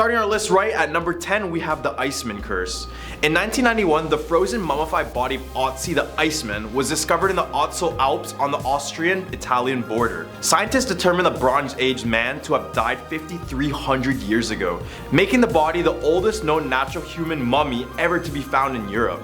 Starting our list right at number 10, we have the Iceman Curse. In 1991, the frozen mummified body of Ötzi the Iceman was discovered in the Ötztal Alps on the Austrian-Italian border. Scientists determined the Bronze Age man to have died 5,300 years ago, making the body the oldest known natural human mummy ever to be found in Europe.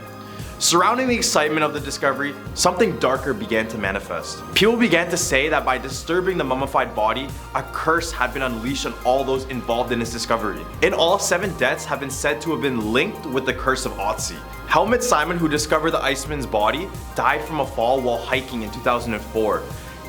Surrounding the excitement of the discovery, something darker began to manifest. People began to say that by disturbing the mummified body, a curse had been unleashed on all those involved in its discovery. In all, 7 deaths have been said to have been linked with the curse of Ötzi. Helmut Simon, who discovered the Iceman's body, died from a fall while hiking in 2004.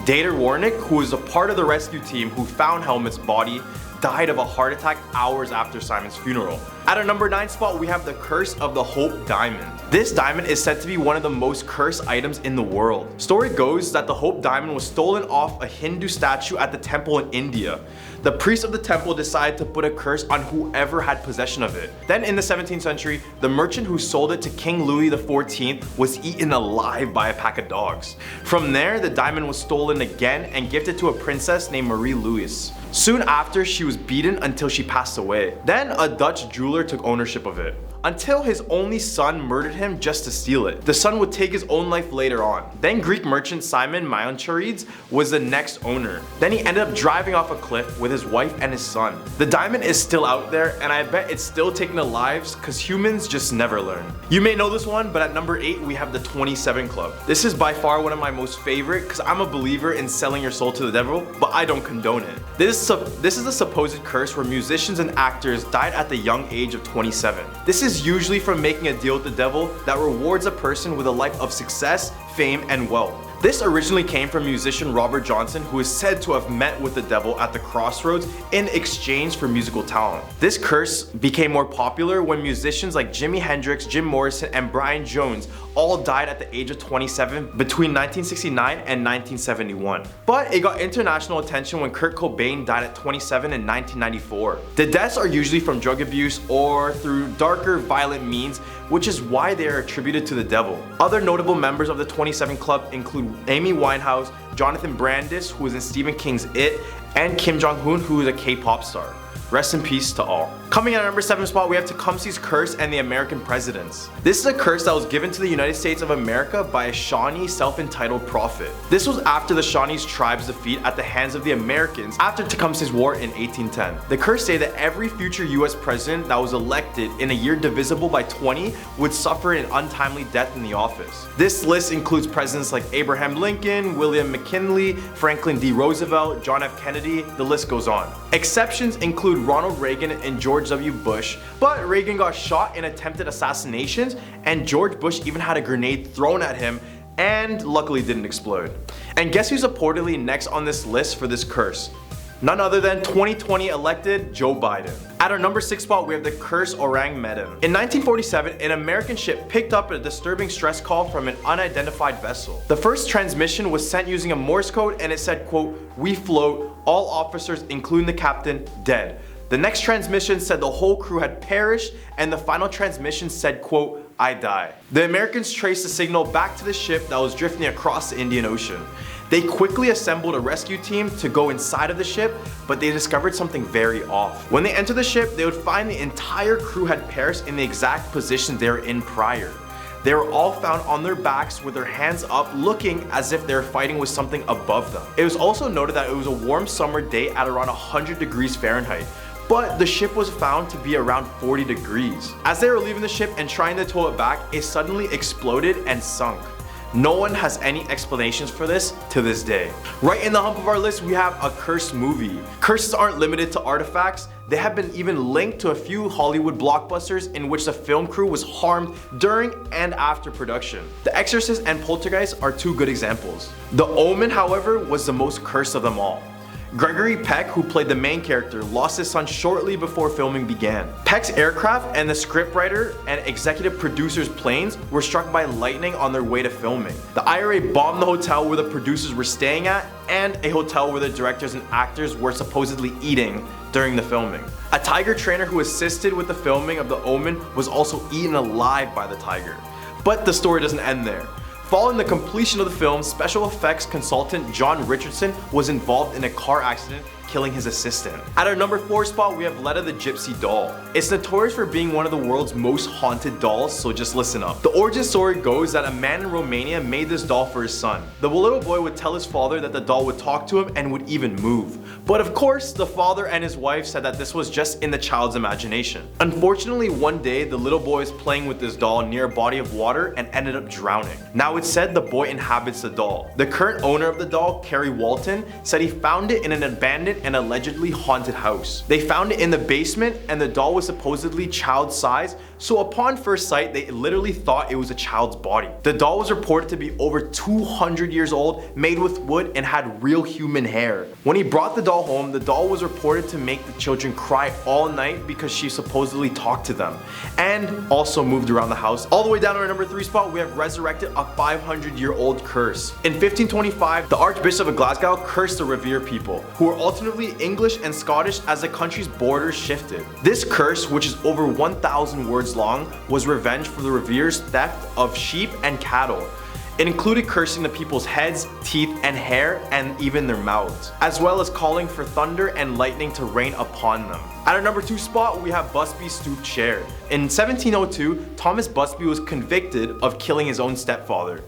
Dieter Warnick, who was a part of the rescue team who found Helmut's body, died of a heart attack hours after Simon's funeral. At our number 9 spot, we have the Curse of the Hope Diamond. This diamond is said to be one of the most cursed items in the world. Story goes that the Hope Diamond was stolen off a Hindu statue at the temple in India. The priest of the temple decided to put a curse on whoever had possession of it. Then in the 17th century, the merchant who sold it to King Louis XIV was eaten alive by a pack of dogs. From there, the diamond was stolen again and gifted to a princess named Marie Louise. Soon after, she was beaten until she passed away. Then a Dutch jeweler took ownership of it, until his only son murdered him just to steal it. The son would take his own life later on. Then Greek merchant Simon Myancharides was the next owner. Then he ended up driving off a cliff with his wife and his son. The diamond is still out there, and I bet it's still taking the lives because humans just never learn. You may know this one, but at number 8 we have the 27 Club. This is by far one of my most favorite because I'm a believer in selling your soul to the devil, but I don't condone it. This is a supposed curse where musicians and actors died at the young age of 27. This is usually from making a deal with the devil that rewards a person with a life of success, fame, and wealth. This originally came from musician Robert Johnson, who is said to have met with the devil at the crossroads in exchange for musical talent. This curse became more popular when musicians like Jimi Hendrix, Jim Morrison, and Brian Jones all died at the age of 27 between 1969 and 1971. But it got international attention when Kurt Cobain died at 27 in 1994. The deaths are usually from drug abuse or through darker, violent means, which is why they are attributed to the devil. Other notable members of the 27 Club include Amy Winehouse, Jonathan Brandis, who was in Stephen King's It, and Kim Jong-un, who is a K-pop star. Rest in peace to all. Coming at our number 7 spot, we have Tecumseh's Curse and the American Presidents. This is a curse that was given to the United States of America by a Shawnee self-entitled prophet. This was after the Shawnees tribe's defeat at the hands of the Americans after Tecumseh's War in 1810. The curse stated that every future US president that was elected in a year divisible by 20 would suffer an untimely death in the office. This list includes presidents like Abraham Lincoln, William McKinley, Franklin D. Roosevelt, John F. Kennedy, the list goes on. Exceptions include Ronald Reagan and George W. Bush, but Reagan got shot in attempted assassinations, and George Bush even had a grenade thrown at him and luckily didn't explode. And guess who's reportedly next on this list for this curse? None other than 2020 elected Joe Biden. At our number 6 spot, we have the Curse Orang Medan. In 1947, an American ship picked up a disturbing stress call from an unidentified vessel. The first transmission was sent using a Morse code, and it said, quote, "We float, all officers including the captain dead." The next transmission said the whole crew had perished, and the final transmission said, quote, "I die." The Americans traced the signal back to the ship that was drifting across the Indian Ocean. They quickly assembled a rescue team to go inside of the ship, but they discovered something very off. When they entered the ship, they would find the entire crew had perished in the exact position they were in prior. They were all found on their backs with their hands up, looking as if they were fighting with something above them. It was also noted that it was a warm summer day at around 100 degrees Fahrenheit. But the ship was found to be around 40 degrees. As they were leaving the ship and trying to tow it back, it suddenly exploded and sunk. No one has any explanations for this to this day. Right in the hump of our list, we have a cursed movie. Curses aren't limited to artifacts. They have been even linked to a few Hollywood blockbusters in which the film crew was harmed during and after production. The Exorcist and Poltergeist are 2 good examples. The Omen, however, was the most cursed of them all. Gregory Peck, who played the main character, lost his son shortly before filming began. Peck's aircraft and the scriptwriter and executive producer's planes were struck by lightning on their way to filming. The IRA bombed the hotel where the producers were staying at and a hotel where the directors and actors were supposedly eating during the filming. A tiger trainer who assisted with the filming of The Omen was also eaten alive by the tiger. But the story doesn't end there. Following the completion of the film, special effects consultant John Richardson was involved in a car accident, killing his assistant. At our number 4 spot, we have Leda the Gypsy doll. It's notorious for being one of the world's most haunted dolls, so just listen up. The origin story goes that a man in Romania made this doll for his son. The little boy would tell his father that the doll would talk to him and would even move. But of course, the father and his wife said that this was just in the child's imagination. Unfortunately, one day, the little boy was playing with this doll near a body of water and ended up drowning. Now it's said the boy inhabits the doll. The current owner of the doll, Kerry Walton, said he found it in an abandoned and allegedly haunted house. They found it in the basement and the doll was supposedly child size, so upon first sight, they literally thought it was a child's body. The doll was reported to be over 200 years old, made with wood, and had real human hair. When he brought the doll home, the doll was reported to make the children cry all night because she supposedly talked to them, and also moved around the house. All the way down to our number 3 spot, we have resurrected a 500-year-old curse. In 1525, the Archbishop of Glasgow cursed the Revere people, who were alternatively English and Scottish as the country's borders shifted. This curse, which is over 1,000 words long, was revenge for the Revere's theft of sheep and cattle. It included cursing the people's heads, teeth, and hair, and even their mouths, as well as calling for thunder and lightning to rain upon them. At our number 2 spot, we have Busby's stooped chair. In 1702, Thomas Busby was convicted of killing his own stepfather.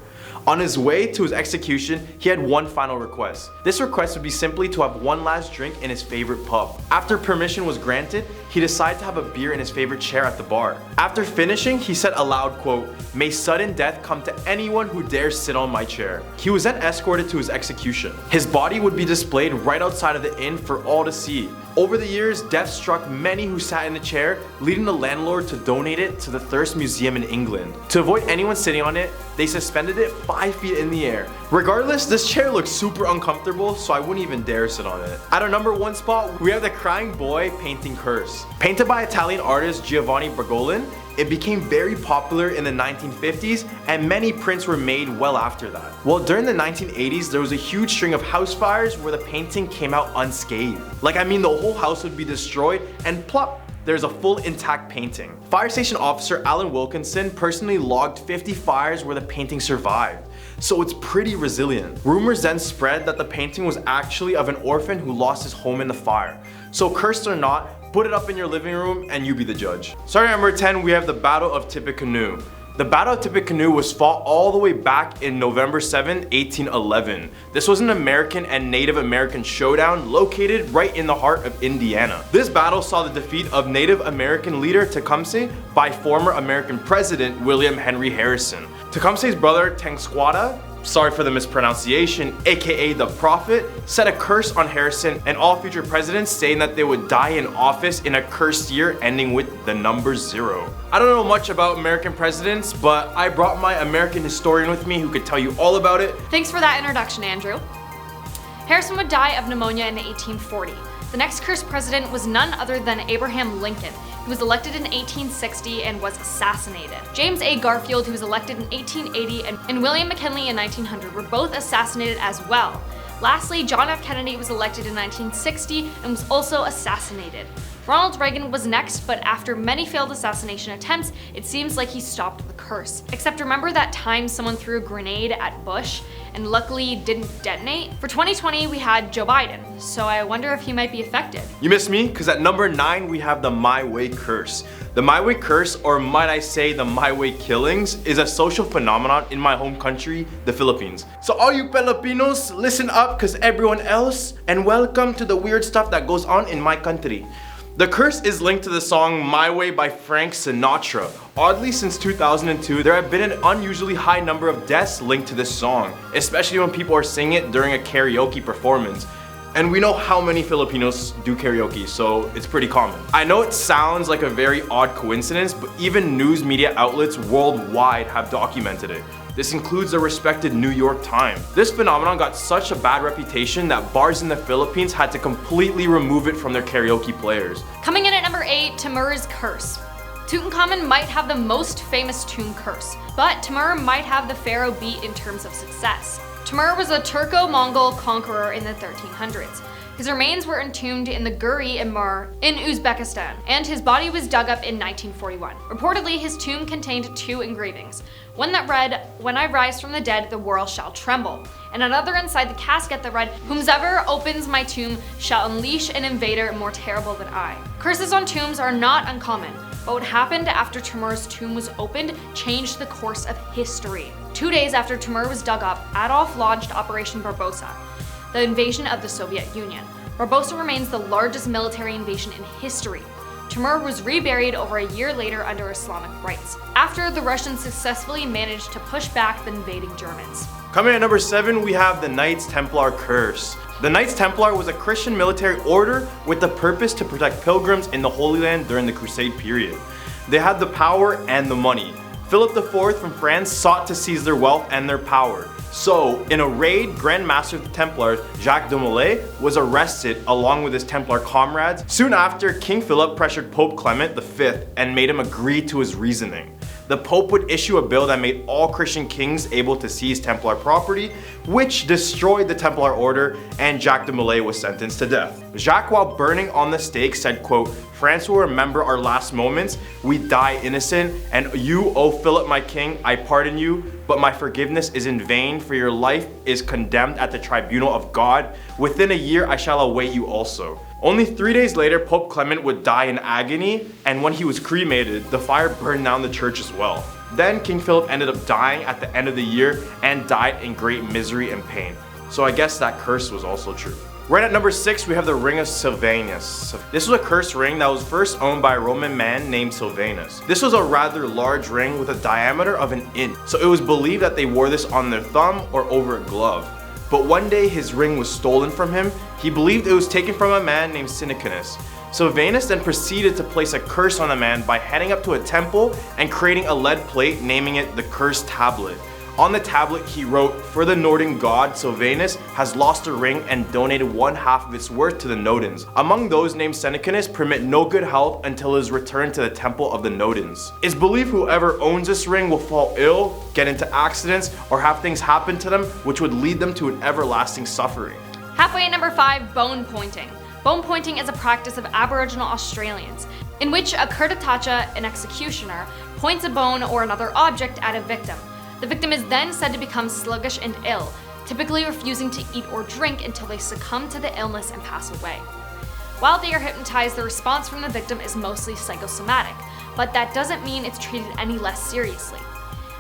On his way to his execution, he had one final request. This request would be simply to have one last drink in his favorite pub. After permission was granted, he decided to have a beer in his favorite chair at the bar. After finishing, he said aloud, quote, "May sudden death come to anyone who dares sit on my chair." He was then escorted to his execution. His body would be displayed right outside of the inn for all to see. Over the years, death struck many who sat in the chair, leading the landlord to donate it to the Thirst Museum in England. To avoid anyone sitting on it, they suspended it 5 feet in the air. Regardless, this chair looks super uncomfortable, so I wouldn't even dare sit on it. At our number 1 spot, we have the Crying Boy painting curse. Painted by Italian artist Giovanni Bergolin, it became very popular in the 1950s, and many prints were made well after that. Well, during the 1980s, there was a huge string of house fires where the painting came out unscathed. Like, I mean, the whole house would be destroyed, and plop, there's a full intact painting. Fire station officer Alan Wilkinson personally logged 50 fires where the painting survived, so it's pretty resilient. Rumors then spread that the painting was actually of an orphan who lost his home in the fire. So cursed or not, put it up in your living room and you be the judge. Sorry, number 10, we have the Battle of Tippecanoe. The Battle of Tippecanoe was fought all the way back in November 7, 1811. This was an American and Native American showdown located right in the heart of Indiana. This battle saw the defeat of Native American leader Tecumseh by former American President William Henry Harrison. Tecumseh's brother Tenskwata, sorry for the mispronunciation, aka the Prophet, set a curse on Harrison and all future presidents, saying that they would die in office in a cursed year ending with the number 0. I don't know much about American presidents, but I brought my American historian with me who could tell you all about it. Thanks for that introduction, Andrew. Harrison would die of pneumonia in 1840. The next cursed president was none other than Abraham Lincoln. He was elected in 1860 and was assassinated. James A. Garfield, who was elected in 1880, and William McKinley in 1900 were both assassinated as well. Lastly, John F. Kennedy was elected in 1960 and was also assassinated. Ronald Reagan was next, but after many failed assassination attempts, it seems like he stopped the curse. Except remember that time someone threw a grenade at Bush and luckily didn't detonate? For 2020, we had Joe Biden, so I wonder if he might be affected. You missed me, because at number 9, we have the My Way curse. The My Way curse, or might I say the My Way killings, is a social phenomenon in my home country, the Philippines. So all you Filipinos, listen up, because everyone else, and welcome to the weird stuff that goes on in my country. The curse is linked to the song My Way by Frank Sinatra. Oddly, since 2002, there have been an unusually high number of deaths linked to this song, especially when people are singing it during a karaoke performance. And we know how many Filipinos do karaoke, so it's pretty common. I know it sounds like a very odd coincidence, but even news media outlets worldwide have documented it. This includes the respected New York Times. This phenomenon got such a bad reputation that bars in the Philippines had to completely remove it from their karaoke players. Coming in at number 8, Timur's curse. Tutankhamun might have the most famous tomb curse, but Timur might have the pharaoh beat in terms of success. Timur was a Turco-Mongol conqueror in the 1300s. His remains were entombed in the Guri-i-Mar in Uzbekistan, and his body was dug up in 1941. Reportedly, his tomb contained 2 engravings, one that read, "When I rise from the dead, the world shall tremble," and another inside the casket that read, "Whomsoever opens my tomb shall unleash an invader more terrible than I." Curses on tombs are not uncommon, but what happened after Timur's tomb was opened changed the course of history. 2 days after Timur was dug up, Adolf launched Operation Barbarossa, the invasion of the Soviet Union. Barbarossa remains the largest military invasion in history. Timur was reburied over a year later under Islamic rites, after the Russians successfully managed to push back the invading Germans. Coming at number 7, we have the Knights Templar Curse. The Knights Templar was a Christian military order with the purpose to protect pilgrims in the Holy Land during the Crusade period. They had the power and the money. Philip IV from France sought to seize their wealth and their power. So, in a raid, Grand Master of the Templars, Jacques de Molay, was arrested along with his Templar comrades. Soon after, King Philip pressured Pope Clement V and made him agree to his reasoning. The Pope would issue a bill that made all Christian kings able to seize Templar property, which destroyed the Templar order, and Jacques de Molay was sentenced to death. Jacques, while burning on the stake, said, quote, "France will remember our last moments. We die innocent, and you, O Philip my king, I pardon you, but my forgiveness is in vain, for your life is condemned at the tribunal of God. Within a year I shall await you also." Only 3 days later, Pope Clement would die in agony, and when he was cremated, the fire burned down the church as well. Then King Philip ended up dying at the end of the year and died in great misery and pain. So I guess that curse was also true. Right at number 6, we have the Ring of Silvanus. This was a cursed ring that was first owned by a Roman man named Silvanus. This was a rather large ring with a diameter of an inch, so it was believed that they wore this on their thumb or over a glove. But one day his ring was stolen from him. He believed it was taken from a man named Sinicanus. Silvanus then proceeded to place a curse on the man by heading up to a temple and creating a lead plate, naming it the Cursed Tablet. On the tablet he wrote, "For the Northern god Silvanus has lost a ring and donated 1/2 of its worth to the Nodens. Among those named Sinicanus permit no good health until his return to the temple of the Nodens. It's believed whoever owns this ring will fall ill, get into accidents, or have things happen to them which would lead them to an everlasting suffering." Halfway at number 5, bone pointing. Bone pointing is a practice of Aboriginal Australians, in which a Kurtatacha, an executioner, points a bone or another object at a victim. The victim is then said to become sluggish and ill, typically refusing to eat or drink until they succumb to the illness and pass away. While they are hypnotized, the response from the victim is mostly psychosomatic, but that doesn't mean it's treated any less seriously.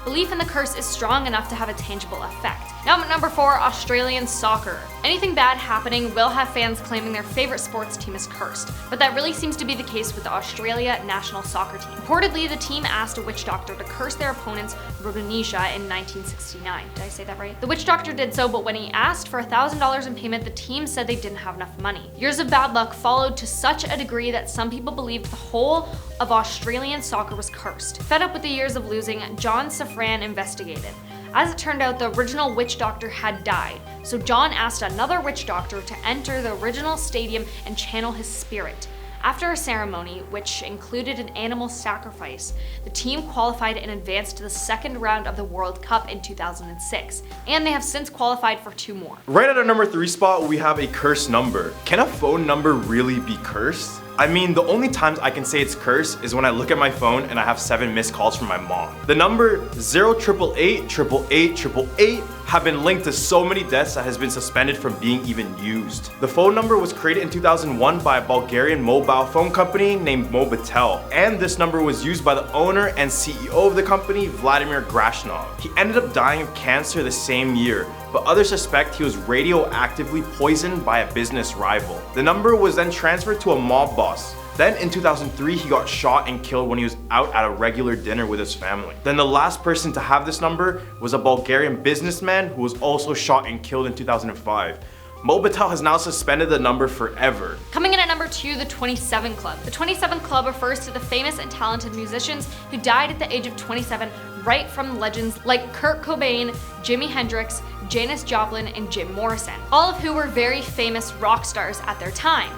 Belief in the curse is strong enough to have a tangible effect. Now at number 4, Australian soccer. Anything bad happening will have fans claiming their favorite sports team is cursed, but that really seems to be the case with the Australia national soccer team. Reportedly, the team asked a witch doctor to curse their opponents, Rhodesia, in 1969. Did I say that right? The witch doctor did so, but when he asked for $1,000 in payment, the team said they didn't have enough money. Years of bad luck followed to such a degree that some people believed the whole of Australian soccer was cursed. Fed up with the years of losing, John Safran investigated. As it turned out, the original witch doctor had died, so John asked another witch doctor to enter the original stadium and channel his spirit. After a ceremony, which included an animal sacrifice, the team qualified and advanced to the second round of the World Cup in 2006, and they have since qualified for 2 more. Right at our number 3 spot, we have a cursed number. Can a phone number really be cursed? I mean, the only times I can say it's cursed is when I look at my phone and I have 7 missed calls from my mom. The number 0888888888 have been linked to so many deaths that has been suspended from being even used. The phone number was created in 2001 by a Bulgarian mobile phone company named Mobitel, and this number was used by the owner and CEO of the company, Vladimir Grashnov. He ended up dying of cancer the same year, but others suspect he was radioactively poisoned by a business rival. The number was then transferred to a mob boss. Then in 2003, he got shot and killed when he was out at a regular dinner with his family. Then the last person to have this number was a Bulgarian businessman who was also shot and killed in 2005. Mobitel has now suspended the number forever. Coming in at number 2, the 27 Club. The 27 Club refers to the famous and talented musicians who died at the age of 27, right from legends like Kurt Cobain, Jimi Hendrix, Janis Joplin, and Jim Morrison, all of who were very famous rock stars at their time,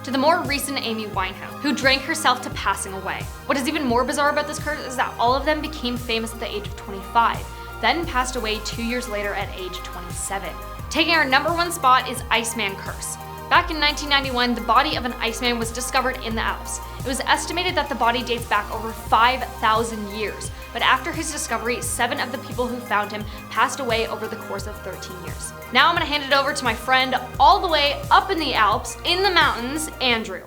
to the more recent Amy Winehouse, who drank herself to passing away. What is even more bizarre about this curse is that all of them became famous at the age of 25, then passed away 2 years later at age 27. Taking our number 1 spot is Iceman Curse. Back in 1991, the body of an Iceman was discovered in the Alps. It was estimated that the body dates back over 5,000 years, but after his discovery, 7 of the people who found him passed away over the course of 13 years. Now I'm gonna hand it over to my friend all the way up in the Alps, in the mountains, Andrew.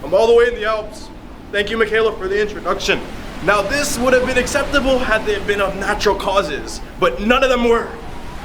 I'm all the way in the Alps. Thank you, Michaela, for the introduction. Now this would have been acceptable had they been of natural causes, but none of them were.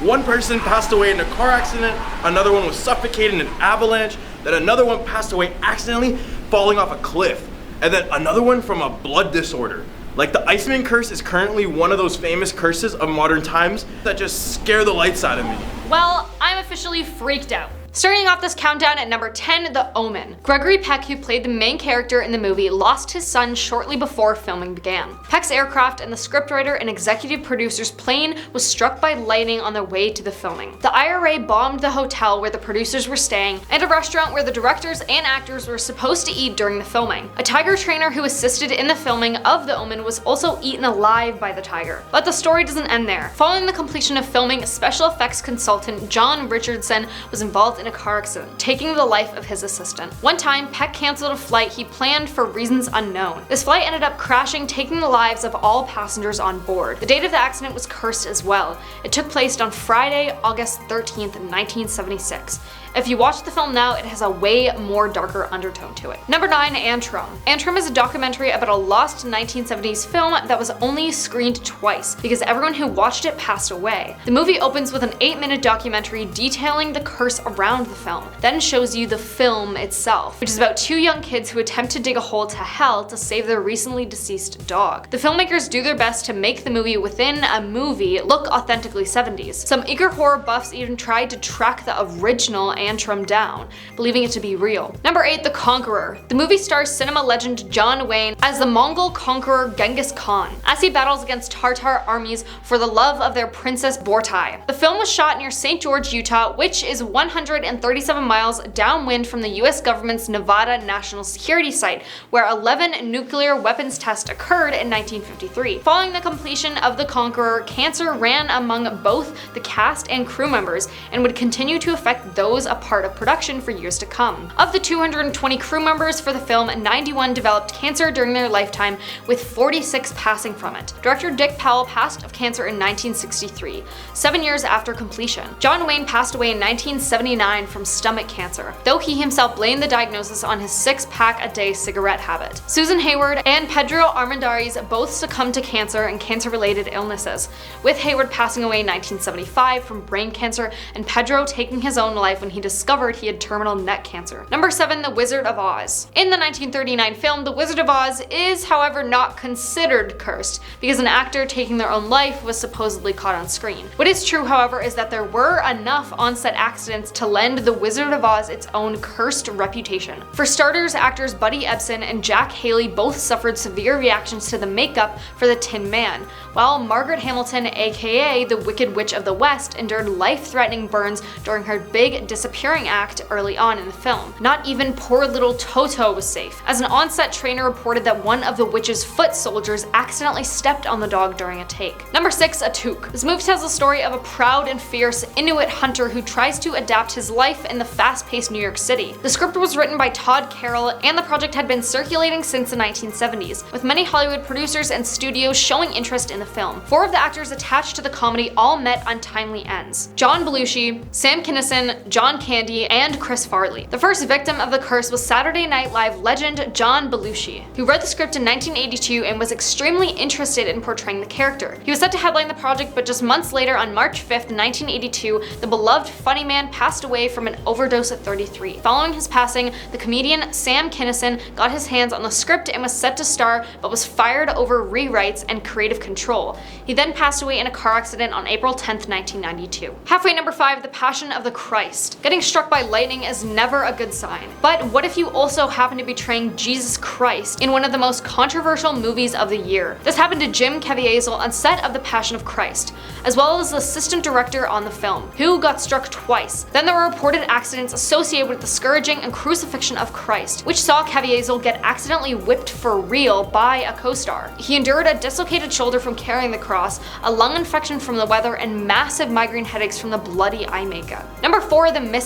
One person passed away in a car accident, another one was suffocated in an avalanche, then another one passed away accidentally falling off a cliff, and then another one from a blood disorder. Like, the Iceman curse is currently one of those famous curses of modern times that just scare the lights out of me. Well, I'm officially freaked out. Starting off this countdown at number 10, The Omen. Gregory Peck, who played the main character in the movie, lost his son shortly before filming began. Peck's aircraft and the scriptwriter and executive producer's plane was struck by lightning on their way to the filming. The IRA bombed the hotel where the producers were staying and a restaurant where the directors and actors were supposed to eat during the filming. A tiger trainer who assisted in the filming of The Omen was also eaten alive by the tiger. But the story doesn't end there. Following the completion of filming, special effects consultant John Richardson was involved in a car accident, taking the life of his assistant. One time, Peck canceled a flight he planned for reasons unknown. This flight ended up crashing, taking the lives of all passengers on board. The date of the accident was cursed as well. It took place on Friday, August 13th, 1976. If you watch the film now, it has a way more darker undertone to it. Number 9, Antrim. Antrim is a documentary about a lost 1970s film that was only screened twice because everyone who watched it passed away. The movie opens with an 8-minute documentary detailing the curse around the film, then shows you the film itself, which is about 2 young kids who attempt to dig a hole to hell to save their recently deceased dog. The filmmakers do their best to make the movie within a movie look authentically 70s. Some eager horror buffs even tried to track the original Antrim down, believing it to be real. Number 8, The Conqueror. The movie stars cinema legend John Wayne as the Mongol conqueror Genghis Khan, as he battles against Tartar armies for the love of their princess Bortai. The film was shot near St. George, Utah, which is 137 miles downwind from the US government's Nevada National Security Site, where 11 nuclear weapons tests occurred in 1953. Following the completion of The Conqueror, cancer ran among both the cast and crew members and would continue to affect those a part of production for years to come. Of the 220 crew members for the film, 91 developed cancer during their lifetime, with 46 passing from it. Director Dick Powell passed of cancer in 1963, 7 years after completion. John Wayne passed away in 1979 from stomach cancer, though he himself blamed the diagnosis on his 6-pack-a-day cigarette habit. Susan Hayward and Pedro Armendariz both succumbed to cancer and cancer-related illnesses, with Hayward passing away in 1975 from brain cancer and Pedro taking his own life when he discovered he had terminal neck cancer. Number 7, The Wizard of Oz. In the 1939 film, The Wizard of Oz is, however, not considered cursed, because an actor taking their own life was supposedly caught on screen. What is true, however, is that there were enough on-set accidents to lend The Wizard of Oz its own cursed reputation. For starters, actors Buddy Ebsen and Jack Haley both suffered severe reactions to the makeup for the Tin Man, while Margaret Hamilton, aka the Wicked Witch of the West, endured life-threatening burns during her big disappearing act early on in the film. Not even poor little Toto was safe, as an on-set trainer reported that one of the witch's foot soldiers accidentally stepped on the dog during a take. Number 6, Atuk. This movie tells the story of a proud and fierce Inuit hunter who tries to adapt his life in the fast-paced New York City. The script was written by Todd Carroll, and the project had been circulating since the 1970s, with many Hollywood producers and studios showing interest in the film. 4 of the actors attached to the comedy all met untimely ends: John Belushi, Sam Kinison, John Candy, and Chris Farley. The first victim of the curse was Saturday Night Live legend John Belushi, who read the script in 1982 and was extremely interested in portraying the character. He was set to headline the project, but just months later, on March 5th, 1982, the beloved funny man passed away from an overdose at 33. Following his passing, the comedian Sam Kinison got his hands on the script and was set to star, but was fired over rewrites and creative control. He then passed away in a car accident on April 10th, 1992. Halfway, number 5, The Passion of the Christ. Get Getting struck by lightning is never a good sign. But what if you also happen to be portraying Jesus Christ in one of the most controversial movies of the year? This happened to Jim Caviezel on set of The Passion of Christ, as well as the assistant director on the film, who got struck twice. Then there were reported accidents associated with the scourging and crucifixion of Christ, which saw Caviezel get accidentally whipped for real by a co-star. He endured a dislocated shoulder from carrying the cross, a lung infection from the weather, and massive migraine headaches from the bloody eye makeup. Number 4, The Misfits.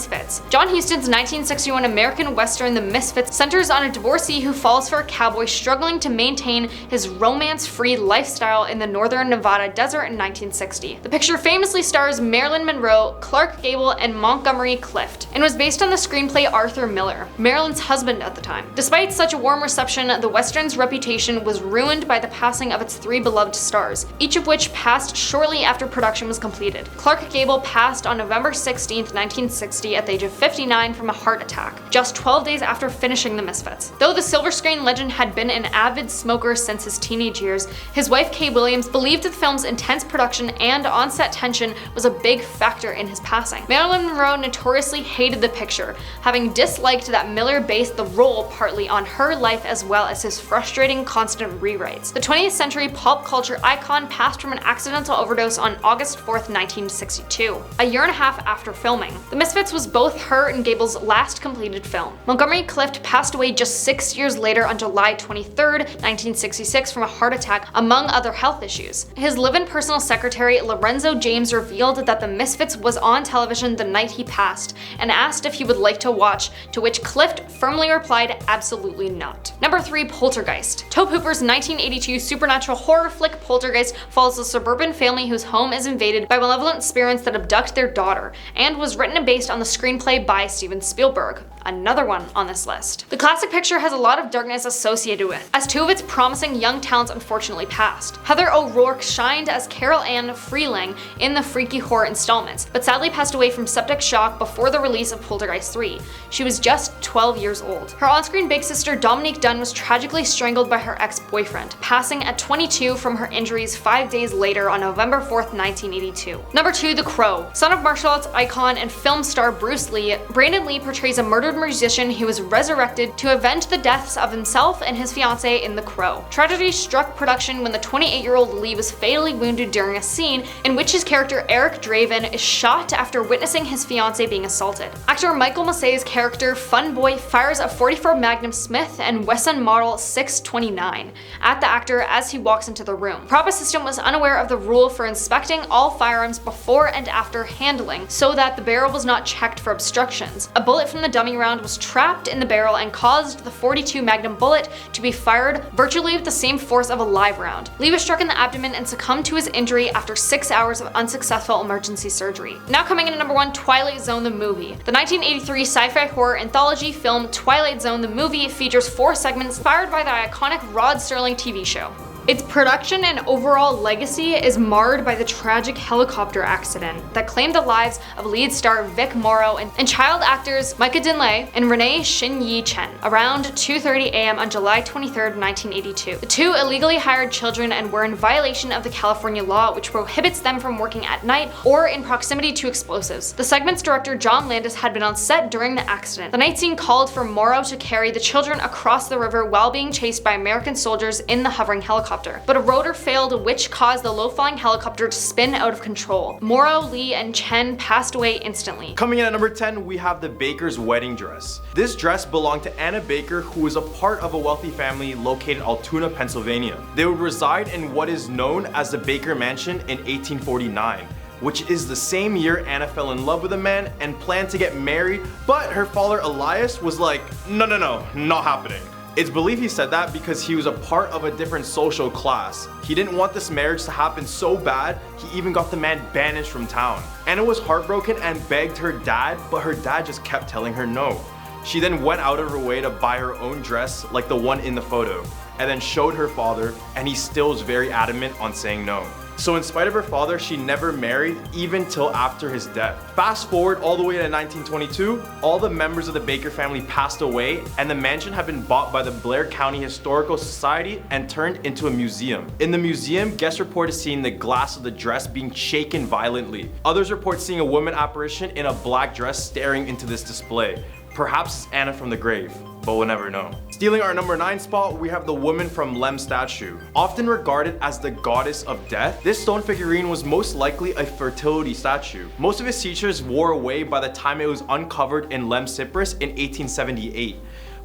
John Huston's 1961 American Western The Misfits centers on a divorcee who falls for a cowboy struggling to maintain his romance-free lifestyle in the northern Nevada desert in 1960. The picture famously stars Marilyn Monroe, Clark Gable, and Montgomery Clift, and was based on the screenplay Arthur Miller, Marilyn's husband at the time. Despite such a warm reception, the Western's reputation was ruined by the passing of its 3 beloved stars, each of which passed shortly after production was completed. Clark Gable passed on November 16, 1960 at the age of 59 from a heart attack, just 12 days after finishing The Misfits. Though the silver screen legend had been an avid smoker since his teenage years, his wife Kay Williams believed that the film's intense production and on-set tension was a big factor in his passing. Marilyn Monroe notoriously hated the picture, having disliked that Miller based the role partly on her life as well as his frustrating constant rewrites. The 20th century pop culture icon passed from an accidental overdose on August 4th, 1962, a year and a half after filming. The Misfits was both her and Gable's last completed film. Montgomery Clift passed away just 6 years later on July 23rd, 1966 from a heart attack, among other health issues. His live-in personal secretary, Lorenzo James, revealed that The Misfits was on television the night he passed and asked if he would like to watch, to which Clift firmly replied, absolutely not. Number 3, Poltergeist. Tobe Hooper's 1982 supernatural horror flick Poltergeist follows a suburban family whose home is invaded by malevolent spirits that abduct their daughter, and was written and based on the screenplay by Steven Spielberg, another one on this list. The classic picture has a lot of darkness associated with, as 2 of its promising young talents unfortunately passed. Heather O'Rourke shined as Carol Ann Freeling in the freaky horror installments, but sadly passed away from septic shock before the release of Poltergeist 3. She was just 12 years old. Her on-screen big sister Dominique Dunn was tragically strangled by her ex-boyfriend, passing at 22 from her injuries 5 days later on November 4th, 1982. Number 2, The Crow. Son of martial arts icon and film star Bruce Lee, Brandon Lee portrays a murdered musician who was resurrected to avenge the deaths of himself and his fiancée in The Crow. Tragedy struck production when the 28-year-old Lee was fatally wounded during a scene in which his character Eric Draven is shot after witnessing his fiancée being assaulted. Actor Michael Massey's character Fun Boy fires a .44 Magnum Smith and Wesson Model 629 at the actor as he walks into the room. Prop assistant was unaware of the rule for inspecting all firearms before and after handling, so that the barrel was not checked for obstructions. A bullet from the dummy round was trapped in the barrel and caused the .42 Magnum bullet to be fired virtually with the same force of a live round. Lee was struck in the abdomen and succumbed to his injury after 6 hours of unsuccessful emergency surgery. Now coming in at number 1, Twilight Zone the movie. The 1983 sci-fi horror anthology film Twilight Zone the movie features 4 segments inspired by the iconic Rod Serling TV show. Its production and overall legacy is marred by the tragic helicopter accident that claimed the lives of lead star Vic Morrow and child actors Micah Dinley and Renee Shin-Yi Chen around 2:30 a.m. on July 23, 1982. The 2 illegally hired children and were in violation of the California law, which prohibits them from working at night or in proximity to explosives. The segment's director John Landis had been on set during the accident. The night scene called for Morrow to carry the children across the river while being chased by American soldiers in the hovering helicopter. But a rotor failed, which caused the low-flying helicopter to spin out of control. Morrow, Lee, and Chen passed away instantly. Coming in at number 10, we have the Baker's wedding dress. This dress belonged to Anna Baker, who was a part of a wealthy family located in Altoona, Pennsylvania. They would reside in what is known as the Baker Mansion in 1849. Which is the same year Anna fell in love with a man and planned to get married, but her father Elias was like, no, not happening. It's believed he said that because he was a part of a different social class. He didn't want this marriage to happen so bad, he even got the man banished from town. Anna was heartbroken and begged her dad, but her dad just kept telling her no. She then went out of her way to buy her own dress like the one in the photo, and then showed her father, and he still was very adamant on saying no. So in spite of her father, she never married even till after his death. Fast forward all the way to 1922, all the members of the Baker family passed away and the mansion had been bought by the Blair County Historical Society and turned into a museum. In the museum, guests reported seeing the glass of the dress being shaken violently. Others report seeing a woman apparition in a black dress staring into this display. Perhaps it's Anna from the grave, but we'll never know. Stealing our number 9 spot, we have the woman from Lem statue. Often regarded as the goddess of death, this stone figurine was most likely a fertility statue. Most of its features wore away by the time it was uncovered in Lem Cyprus in 1878.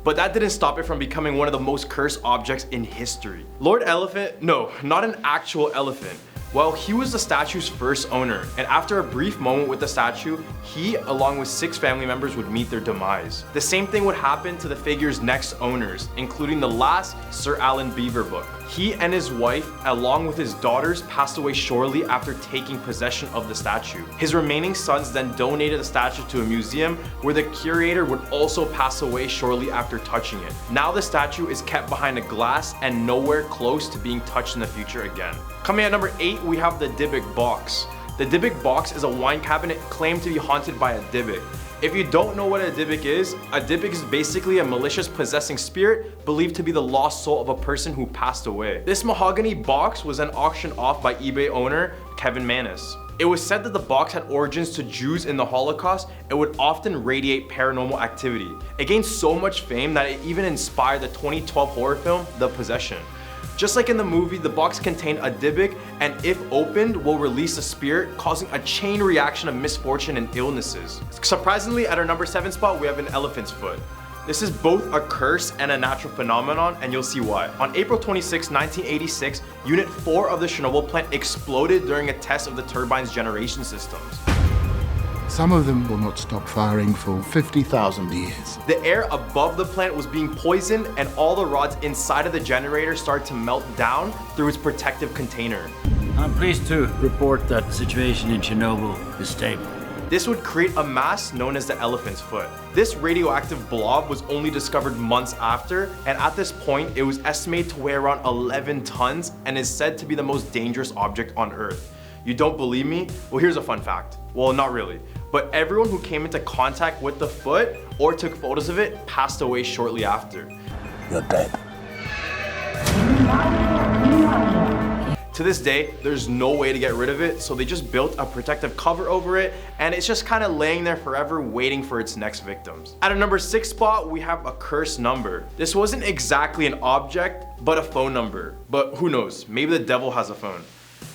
But that didn't stop it from becoming one of the most cursed objects in history. Lord Elephant, no, not an actual elephant. Well, he was the statue's first owner, and after a brief moment with the statue, he, along with 6 family members, would meet their demise. The same thing would happen to the figure's next owners, including the last Sir Alan Beaverbrook. He and his wife, along with his daughters, passed away shortly after taking possession of the statue. His remaining sons then donated the statue to a museum where the curator would also pass away shortly after touching it. Now the statue is kept behind a glass and nowhere close to being touched in the future again. Coming at number 8, we have the Dybbuk box. The Dybbuk box is a wine cabinet claimed to be haunted by a Dybbuk. If you don't know what a Dybbuk is basically a malicious possessing spirit believed to be the lost soul of a person who passed away. This mahogany box was then auctioned off by eBay owner Kevin Manis. It was said that the box had origins to Jews in the Holocaust and would often radiate paranormal activity. It gained so much fame that it even inspired the 2012 horror film, The Possession. Just like in the movie, the box contained a Dybbuk and if opened will release a spirit, causing a chain reaction of misfortune and illnesses. Surprisingly, at our number 7 spot, we have an elephant's foot. This is both a curse and a natural phenomenon, and you'll see why. On April 26, 1986, Unit 4 of the Chernobyl plant exploded during a test of the turbine's generation systems. Some of them will not stop firing for 50,000 years. The air above the plant was being poisoned and all the rods inside of the generator started to melt down through its protective container. I'm pleased to report that the situation in Chernobyl is stable. This would create a mass known as the elephant's foot. This radioactive blob was only discovered months after, and at this point, it was estimated to weigh around 11 tons and is said to be the most dangerous object on Earth. You don't believe me? Well, here's a fun fact. Well, not really. But everyone who came into contact with the foot or took photos of it passed away shortly after. You're dead. To this day, there's no way to get rid of it, so they just built a protective cover over it, and it's just kind of laying there forever waiting for its next victims. At our number 6 spot, we have a cursed number. This wasn't exactly an object, but a phone number. But who knows, maybe the devil has a phone.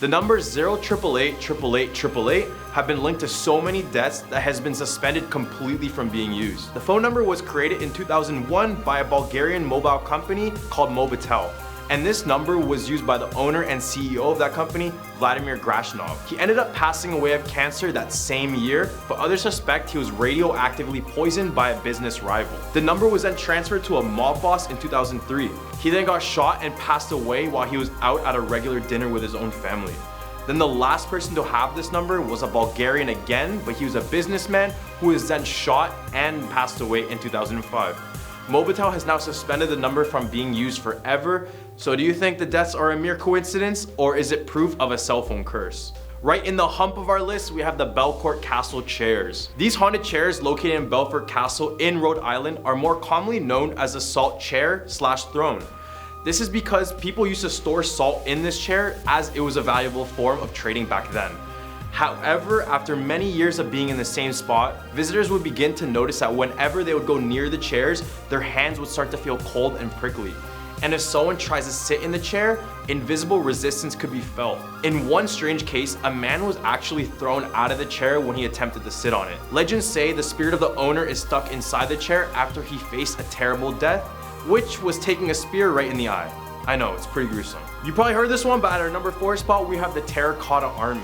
The numbers 088888888 have been linked to so many deaths that has been suspended completely from being used. The phone number was created in 2001 by a Bulgarian mobile company called Mobitel. And this number was used by the owner and CEO of that company, Vladimir Grashnov. He ended up passing away of cancer that same year, but others suspect he was radioactively poisoned by a business rival. The number was then transferred to a mob boss in 2003. He then got shot and passed away while he was out at a regular dinner with his own family. Then the last person to have this number was a Bulgarian again, but he was a businessman who was then shot and passed away in 2005. Mobitel has now suspended the number from being used forever. So do you think the deaths are a mere coincidence, or is it proof of a cell phone curse? Right in the hump of our list, we have the Belcourt Castle chairs. These haunted chairs located in Belfort Castle in Rhode Island are more commonly known as a salt chair/throne. This is because people used to store salt in this chair as it was a valuable form of trading back then. However, after many years of being in the same spot, visitors would begin to notice that whenever they would go near the chairs, their hands would start to feel cold and prickly. And if someone tries to sit in the chair, invisible resistance could be felt. In one strange case, a man was actually thrown out of the chair when he attempted to sit on it. Legends say the spirit of the owner is stuck inside the chair after he faced a terrible death, which was taking a spear right in the eye. I know, it's pretty gruesome. You probably heard this one, but at our number 4 spot, we have the Terracotta Army.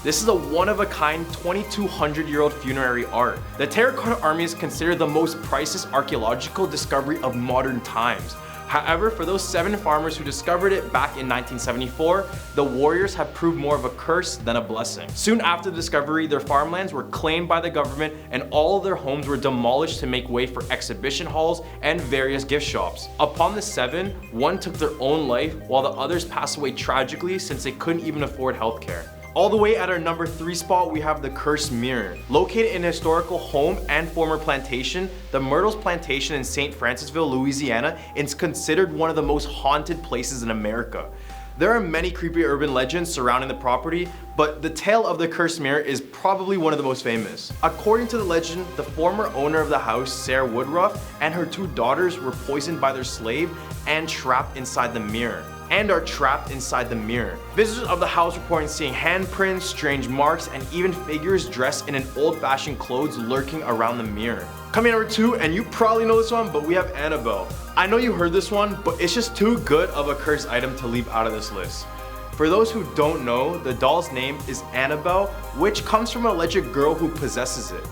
This is a one-of-a-kind 2,200-year-old funerary art. The Terracotta Army is considered the most priceless archaeological discovery of modern times. However, for those 7 farmers who discovered it back in 1974, the warriors have proved more of a curse than a blessing. Soon after the discovery, their farmlands were claimed by the government and all of their homes were demolished to make way for exhibition halls and various gift shops. Upon the 7, one took their own life while the others passed away tragically since they couldn't even afford healthcare. All the way at our number 3 spot, we have the Cursed Mirror. Located in a historical home and former plantation, the Myrtles Plantation in St. Francisville, Louisiana is considered one of the most haunted places in America. There are many creepy urban legends surrounding the property, but the tale of the Cursed Mirror is probably one of the most famous. According to the legend, the former owner of the house, Sarah Woodruff, and her 2 daughters were poisoned by their slave and trapped inside the mirror. Visitors of the house reporting seeing handprints, strange marks, and even figures dressed in an old-fashioned clothes lurking around the mirror. Coming number 2, and you probably know this one, but we have Annabelle. I know you heard this one, but it's just too good of a cursed item to leave out of this list. For those who don't know, the doll's name is Annabelle, which comes from an alleged girl who possesses it.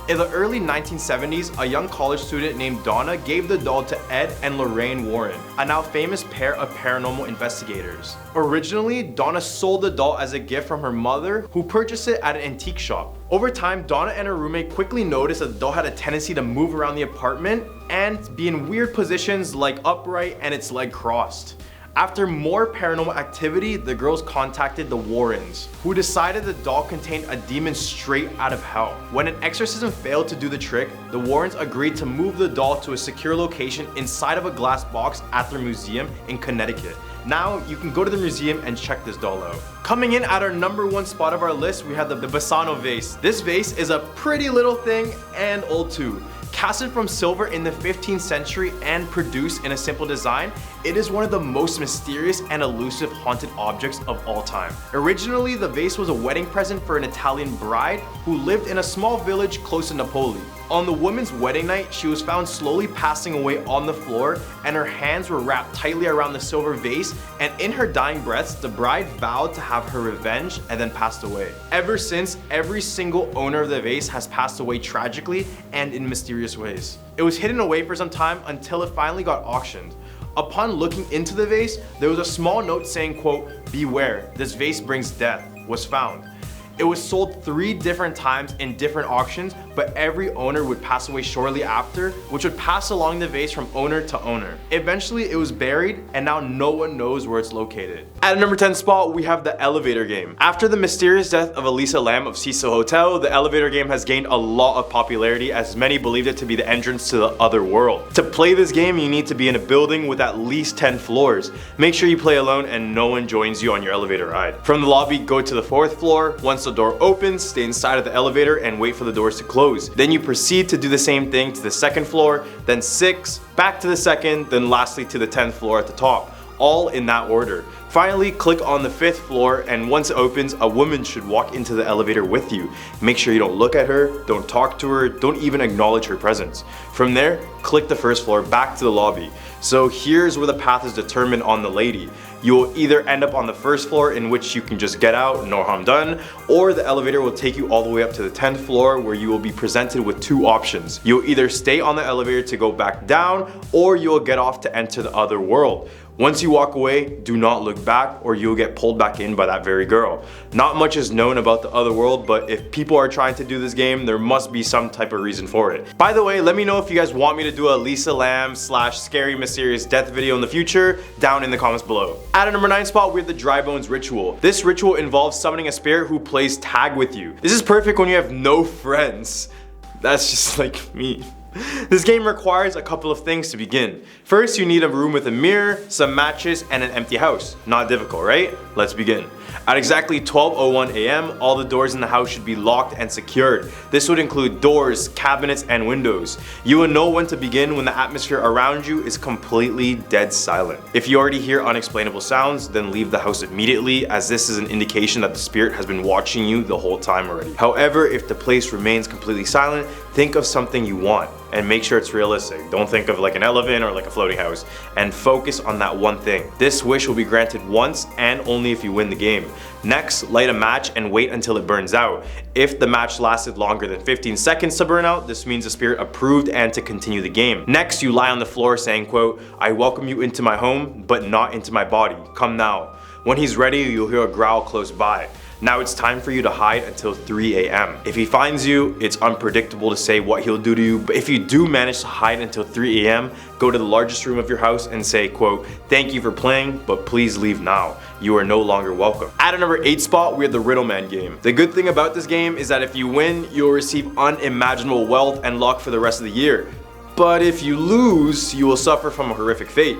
In the early 1970s, a young college student named Donna gave the doll to Ed and Lorraine Warren, a now famous pair of paranormal investigators. Originally, Donna sold the doll as a gift from her mother, who purchased it at an antique shop. Over time, Donna and her roommate quickly noticed that the doll had a tendency to move around the apartment and be in weird positions like upright and its leg crossed. After more paranormal activity, the girls contacted the Warrens, who decided the doll contained a demon straight out of hell. When an exorcism failed to do the trick, the Warrens agreed to move the doll to a secure location inside of a glass box at their museum in Connecticut. Now, you can go to the museum and check this doll out. Coming in at our number 1 spot of our list, we have the Bassano vase. This vase is a pretty little thing and old too. Casted from silver in the 15th century and produced in a simple design, it is one of the most mysterious and elusive haunted objects of all time. Originally, the vase was a wedding present for an Italian bride who lived in a small village close to Napoli. On the woman's wedding night, she was found slowly passing away on the floor, and her hands were wrapped tightly around the silver vase, and in her dying breaths, the bride vowed to have her revenge and then passed away. Ever since, every single owner of the vase has passed away tragically and in mysterious ways. It was hidden away for some time until it finally got auctioned. Upon looking into the vase, there was a small note saying, quote, "Beware, this vase brings death," was found. It was sold 3 different times in different auctions, but every owner would pass away shortly after, which would pass along the vase from owner to owner. Eventually, it was buried, and now no one knows where it's located. At number 10 spot, we have the elevator game. After the mysterious death of Elisa Lam of Cecil Hotel, the elevator game has gained a lot of popularity as many believed it to be the entrance to the other world. To play this game, you need to be in a building with at least 10 floors. Make sure you play alone and no one joins you on your elevator ride. From the lobby, go to the 4th floor. Once the door opens, stay inside of the elevator and wait for the doors to close. Then you proceed to do the same thing to the 2nd floor, then 6, back to the 2nd, then lastly to the 10th floor at the top, all in that order. Finally, click on the 5th floor, and once it opens, a woman should walk into the elevator with you. Make sure you don't look at her, don't talk to her, don't even acknowledge her presence. From there, click the 1st floor back to the lobby. So here's where the path is determined on the lady. You will either end up on the 1st floor, in which you can just get out, no harm done, or the elevator will take you all the way up to the 10th floor, where you will be presented with 2 options. You'll either stay on the elevator to go back down, or you'll get off to enter the other world. Once you walk away, do not look back or you'll get pulled back in by that very girl. Not much is known about the other world, but if people are trying to do this game, there must be some type of reason for it. By the way, let me know if you guys want me to do a Lisa Lam / scary mysterious death video in the future down in the comments below. At a number 9 spot, we have the Dry Bones Ritual. This ritual involves summoning a spirit who plays tag with you. This is perfect when you have no friends. That's just like me. This game requires a couple of things to begin. First, you need a room with a mirror, some matches, and an empty house. Not difficult, right? Let's begin. At exactly 12:01 a.m., all the doors in the house should be locked and secured. This would include doors, cabinets, and windows. You will know when to begin when the atmosphere around you is completely dead silent. If you already hear unexplainable sounds, then leave the house immediately, as this is an indication that the spirit has been watching you the whole time already. However, if the place remains completely silent, think of something you want and make sure it's realistic. Don't think of like an elephant or like a floating house, and focus on that one thing. This wish will be granted once and only if you win the game. Next, light a match and wait until it burns out. If the match lasted longer than 15 seconds to burn out, this means the spirit approved and to continue the game. Next, you lie on the floor saying, quote, "I welcome you into my home, but not into my body. Come now." When he's ready, you'll hear a growl close by. Now it's time for you to hide until 3 a.m. If he finds you, it's unpredictable to say what he'll do to you, but if you do manage to hide until 3 a.m., go to the largest room of your house and say, quote, "Thank you for playing, but please leave now. You are no longer welcome." At a number 8 spot, we have the Riddle Man game. The good thing about this game is that if you win, you'll receive unimaginable wealth and luck for the rest of the year. But if you lose, you will suffer from a horrific fate.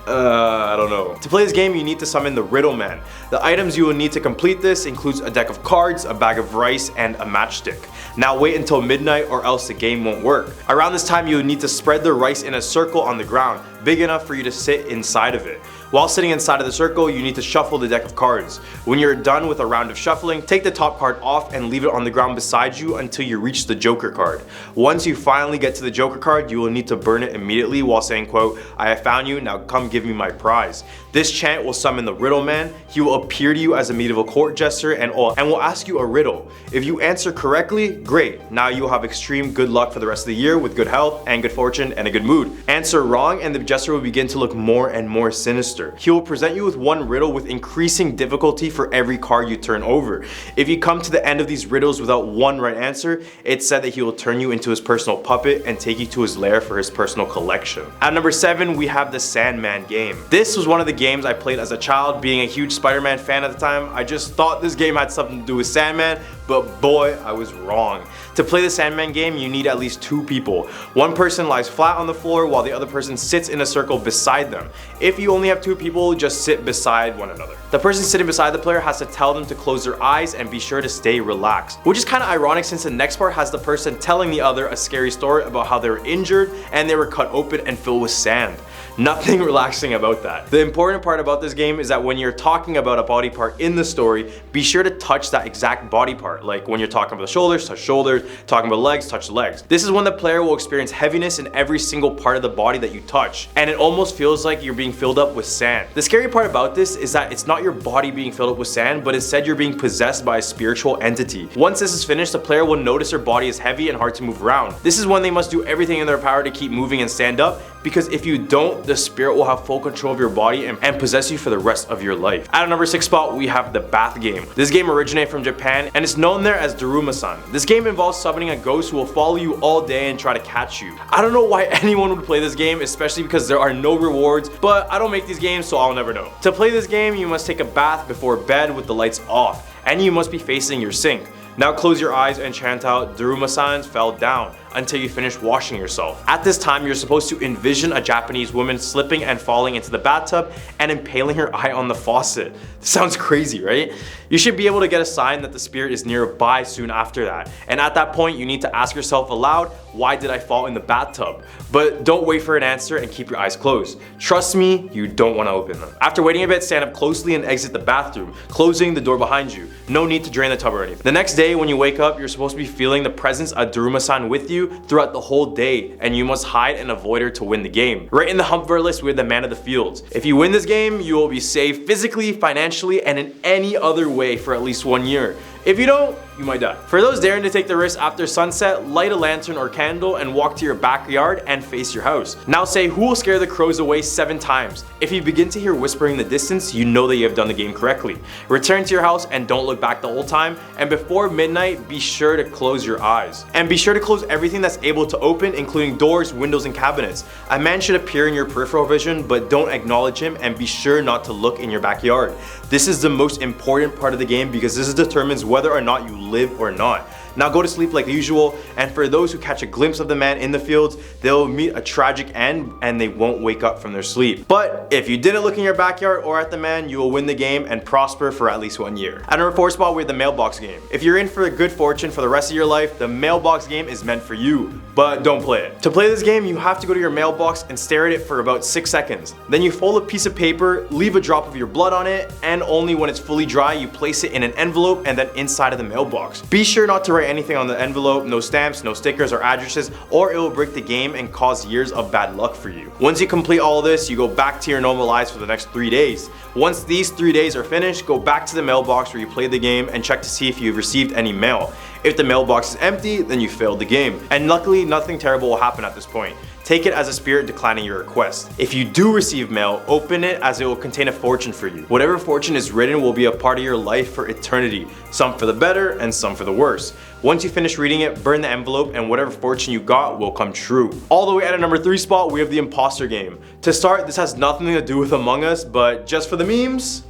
I don't know. To play this game, you need to summon the Riddle Man. The items you will need to complete this includes a deck of cards, a bag of rice, and a matchstick. Now wait until midnight or else the game won't work. Around this time, you will need to spread the rice in a circle on the ground, big enough for you to sit inside of it. While sitting inside of the circle, you need to shuffle the deck of cards. When you're done with a round of shuffling, take the top card off and leave it on the ground beside you until you reach the Joker card. Once you finally get to the Joker card, you will need to burn it immediately while saying, quote, "I have found you, now come give me my prize." This chant will summon the Riddle Man. He will appear to you as a medieval court jester and will ask you a riddle. If you answer correctly, great. Now you will have extreme good luck for the rest of the year with good health and good fortune and a good mood. Answer wrong and the jester will begin to look more and more sinister. He will present you with one riddle with increasing difficulty for every card you turn over. If you come to the end of these riddles without one right answer, it's said that he will turn you into his personal puppet and take you to his lair for his personal collection. At number 7, we have the Sandman game. This was one of the games I played as a child. Being a huge Spider-Man fan at the time, I just thought this game had something to do with Sandman, but boy, I was wrong. To play the Sandman game, you need at least 2 people. One person lies flat on the floor while the other person sits in a circle beside them. If you only have 2 people, just sit beside one another. The person sitting beside the player has to tell them to close their eyes and be sure to stay relaxed. Which is kind of ironic since the next part has the person telling the other a scary story about how they were injured and they were cut open and filled with sand. Nothing relaxing about that. The important part about this game is that when you're talking about a body part in the story, be sure to touch that exact body part. Like when you're talking about the shoulders, touch shoulders, talking about legs, touch the legs. This is when the player will experience heaviness in every single part of the body that you touch, and it almost feels like you're being filled up with sand. The scary part about this is that it's not your body being filled up with sand, but instead you're being possessed by a spiritual entity. Once this is finished, the player will notice their body is heavy and hard to move around. This is when they must do everything in their power to keep moving and stand up, because if you don't, the spirit will have full control of your body and possess you for the rest of your life. At a number 6 spot, we have the bath game. This game originated from Japan and it's known there as Daruma-san. This game involves summoning a ghost who will follow you all day and try to catch you. I don't know why anyone would play this game, especially because there are no rewards, but I don't make these games so I'll never know. To play this game, you must take a bath before bed with the lights off, and you must be facing your sink. Now close your eyes and chant out "Daruma-san fell down" until you finish washing yourself. At this time, you're supposed to envision a Japanese woman slipping and falling into the bathtub and impaling her eye on the faucet. This sounds crazy, right? You should be able to get a sign that the spirit is nearby soon after that. And at that point, you need to ask yourself aloud, "Why did I fall in the bathtub?" But don't wait for an answer and keep your eyes closed. Trust me, you don't want to open them. After waiting a bit, stand up closely and exit the bathroom, closing the door behind you. No need to drain the tub or anything. The next day, when you wake up, you're supposed to be feeling the presence of Daruma-san with you throughout the whole day, and you must hide and avoid her to win the game. Right in the hump of our list, we're the man of the fields. If you win this game, you will be safe physically, financially, and in any other way for at least 1 year. If you don't, you might die. For those daring to take the risk after sunset, light a lantern or candle and walk to your backyard and face your house. Now say, "Who will scare the crows away 7 times?" If you begin to hear whispering in the distance, you know that you have done the game correctly. Return to your house and don't look back the whole time, and before midnight, be sure to close your eyes. And be sure to close everything that's able to open, including doors, windows, and cabinets. A man should appear in your peripheral vision, but don't acknowledge him, and be sure not to look in your backyard. This is the most important part of the game because this determines whether or not you live or not. Now go to sleep like usual, and for those who catch a glimpse of the man in the fields, they'll meet a tragic end and they won't wake up from their sleep. But if you didn't look in your backyard or at the man, you will win the game and prosper for at least 1 year. At number 4 spot, we have the mailbox game. If you're in for a good fortune for the rest of your life, the mailbox game is meant for you, but don't play it. To play this game, you have to go to your mailbox and stare at it for about 6 seconds. Then you fold a piece of paper, leave a drop of your blood on it, and only when it's fully dry, you place it in an envelope and then inside of the mailbox. Be sure not to write write anything on the envelope, no stamps, no stickers or addresses, or it will break the game and cause years of bad luck for you. Once you complete all this, you go back to your normal lives for the next 3 days. Once these 3 days are finished, go back to the mailbox where you played the game and check to see if you've received any mail. If the mailbox is empty, then you failed the game. And luckily, nothing terrible will happen at this point. Take it as a spirit declining your request. If you do receive mail, open it as it will contain a fortune for you. Whatever fortune is written will be a part of your life for eternity, some for the better and some for the worse. Once you finish reading it, burn the envelope and whatever fortune you got will come true. All the way at a number 3 spot, we have the imposter game. To start, this has nothing to do with Among Us, but just for the memes,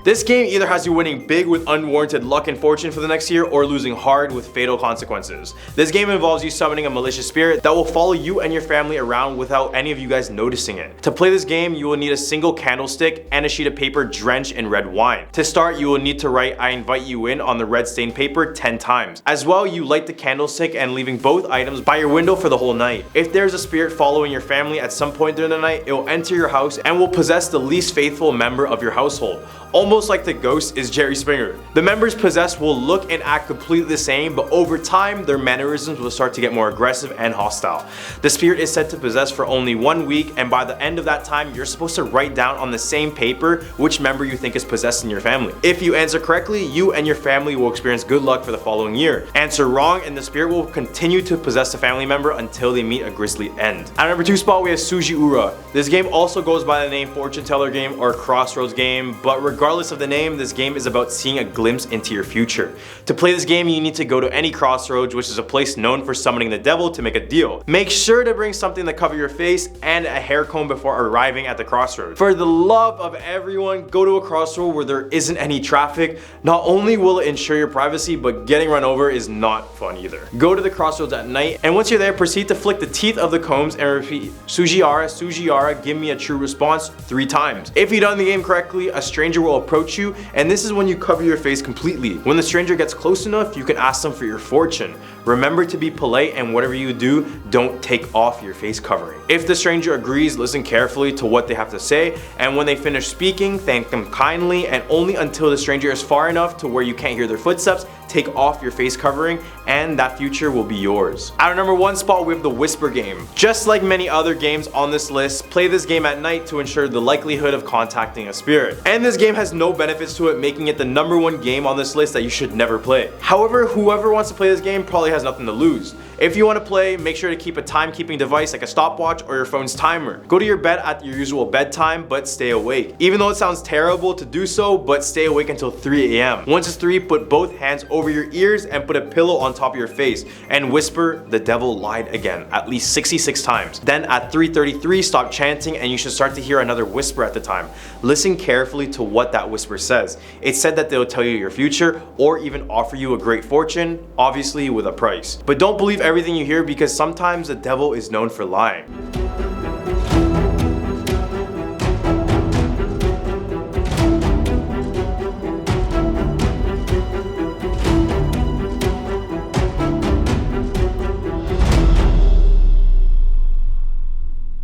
this game either has you winning big with unwarranted luck and fortune for the next year or losing hard with fatal consequences. This game involves you summoning a malicious spirit that will follow you and your family around without any of you guys noticing it. To play this game, you will need a single candlestick and a sheet of paper drenched in red wine. To start, you will need to write "I invite you in" on the red stained paper 10 times. As well, you light the candlestick and leaving both items by your window for the whole night. If there's a spirit following your family at some point during the night, it will enter your house and will possess the least faithful member of your household. Almost like the ghost is Jerry Springer. The members possessed will look and act completely the same, but over time, their mannerisms will start to get more aggressive and hostile. The spirit is said to possess for only 1 week, and by the end of that time, you're supposed to write down on the same paper which member you think is possessed in your family. If you answer correctly, you and your family will experience good luck for the following year. Answer wrong, and the spirit will continue to possess a family member until they meet a grisly end. At number 2 spot, we have Sujiura. This game also goes by the name Fortune Teller game or Crossroads game, but regardless of the name, this game is about seeing a glimpse into your future. To play this game, you need to go to any crossroads, which is a place known for summoning the devil to make a deal. Make sure to bring something to cover your face and a hair comb before arriving at the crossroads. For the love of everyone, go to a crossroad where there isn't any traffic. Not only will it ensure your privacy, but getting run over is not fun either. Go to the crossroads at night, and once you're there, proceed to flick the teeth of the combs and repeat "Sujiara, Sujiara, give me a true response" 3 times. If you've done the game correctly, a stranger will approach you, and this is when you cover your face completely. When the stranger gets close enough, you can ask them for your fortune. Remember to be polite, and whatever you do, don't take off your face covering. If the stranger agrees, listen carefully to what they have to say, and when they finish speaking, thank them kindly, and only until the stranger is far enough to where you can't hear their footsteps, take off your face covering, and that future will be yours. At our number 1 spot, we have the Whisper game. Just like many other games on this list, play this game at night to ensure the likelihood of contacting a spirit. And this game has no benefits to it, making it the number 1 game on this list that you should never play. However, whoever wants to play this game probably has nothing to lose. If you want to play, make sure to keep a timekeeping device like a stopwatch or your phone's timer. Go to your bed at your usual bedtime, but stay awake. Even though it sounds terrible to do so, but stay awake until 3 a.m. Once it's 3, put both hands over your ears and put a pillow on top of your face and whisper "The devil lied again" at least 66 times. Then at 3:33, stop chanting and you should start to hear another whisper at the time. Listen carefully to what that whisper says. It said that they'll tell you your future or even offer you a great fortune, obviously with a price. But don't believe everything you hear, because sometimes the devil is known for lying.